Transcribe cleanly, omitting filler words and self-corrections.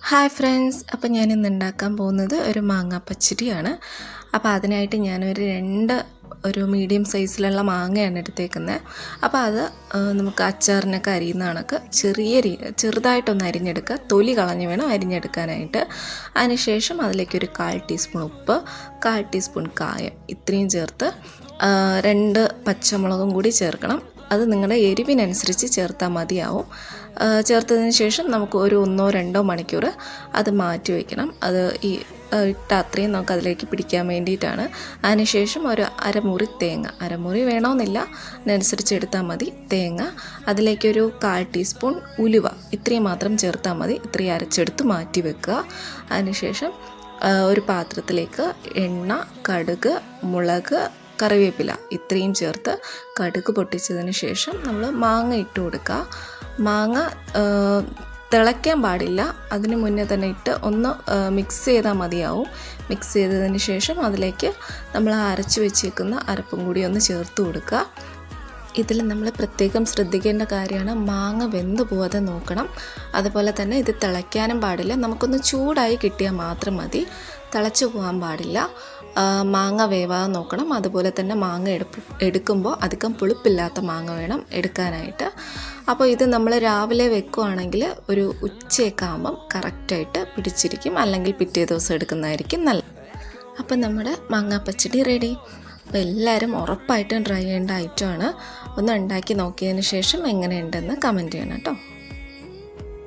Hi friends, അപ്പോൾ ഞാനിന്ന് ഉണ്ടാക്കാൻ പോകുന്നത് ഒരു മാങ്ങ പച്ചടിയാണ്. അപ്പോൾ അതിനായിട്ട് ഞാനൊരു ഒരു മീഡിയം സൈസിലുള്ള മാങ്ങയാണ് എടുത്തേക്കുന്നത്. അപ്പോൾ അത് നമുക്ക് അച്ചാറിനൊക്കെ അരിയുന്ന കണക്ക് ചെറുതായിട്ടൊന്ന് അരിഞ്ഞെടുക്കുക. തൊലി കളഞ്ഞ് വേണം അരിഞ്ഞെടുക്കാനായിട്ട്. അതിനുശേഷം അതിലേക്കൊരു 1/4 ടീസ്പൂൺ ഉപ്പ്, 1/4 ടീസ്പൂൺ കായം ഇത്രയും ചേർത്ത് 2 പച്ചമുളകും കൂടി ചേർക്കണം. അത് നിങ്ങളുടെ എരിവിനനുസരിച്ച് ചേർത്താൽ മതിയാവും. ചേർത്തതിന് ശേഷം നമുക്ക് ഒരു 1-2 മണിക്കൂർ അത് മാറ്റി വയ്ക്കണം. അത് ഇട്ട അത്രയും നമുക്ക് അതിലേക്ക് പിടിക്കാൻ വേണ്ടിയിട്ടാണ്. അതിനുശേഷം ഒരു അരമുറി തേങ്ങ, അരമുറി വേണമെന്നില്ല, അതിനനുസരിച്ച് എടുത്താൽ മതി തേങ്ങ. അതിലേക്കൊരു 1/4 ടീസ്പൂൺ ഉലുവ ഇത്രയും മാത്രം ചേർത്താൽ മതി. ഇത്രയും അരച്ചെടുത്ത് മാറ്റി വെക്കുക. അതിനുശേഷം ഒരു പാത്രത്തിലേക്ക് എണ്ണ, കടുക്, മുളക്, കറിവേപ്പില ഇത്രയും ചേർത്ത് കടുക് പൊട്ടിച്ചതിന് ശേഷം നമ്മൾ മാങ്ങ ഇട്ട് കൊടുക്കുക. മാങ്ങ തിളയ്ക്കാൻ പാടില്ല, അതിന് മുന്നേ തന്നെ ഇട്ട് ഒന്ന് മിക്സ് ചെയ്താൽ മതിയാവും. മിക്സ് ചെയ്തതിന് ശേഷം അതിലേക്ക് നമ്മൾ അരച്ച് വെച്ചേക്കുന്ന അരപ്പും കൂടി ഒന്ന് ചേർത്ത് കൊടുക്കുക. ഇതിൽ നമ്മൾ പ്രത്യേകം ശ്രദ്ധിക്കേണ്ട കാര്യമാണ്, മാങ്ങ വെന്ത് പോവാതെ നോക്കണം. അതുപോലെ തന്നെ ഇത് തിളയ്ക്കാനും പാടില്ല, നമുക്കൊന്ന് ചൂടായി കിട്ടിയാൽ മാത്രം മതി, തിളച്ചു പോകാൻ പാടില്ല. മാങ്ങ വേവാതെ നോക്കണം. അതുപോലെ തന്നെ മാങ്ങ എടുക്കുമ്പോൾ അധികം പുളിപ്പില്ലാത്ത മാങ്ങ വേണം എടുക്കാനായിട്ട്. അപ്പോൾ ഇത് നമ്മൾ രാവിലെ വെക്കുകയാണെങ്കിൽ ഒരു ഉച്ചയൊക്കെ ആകുമ്പം കറക്റ്റായിട്ട് പിടിച്ചിരിക്കും, അല്ലെങ്കിൽ പിറ്റേ ദിവസം എടുക്കുന്നതായിരിക്കും നല്ലത്. അപ്പോൾ നമ്മുടെ മാങ്ങാ പച്ചടി റെഡി. അപ്പോൾ എല്ലാവരും ഉറപ്പായിട്ടും ട്രൈ ചെയ്യേണ്ട ഐറ്റമാണ്. ഒന്ന് ഉണ്ടാക്കി നോക്കിയതിന് ശേഷം എങ്ങനെയുണ്ടെന്ന് കമൻറ്റ് ചെയ്യണം കേട്ടോ.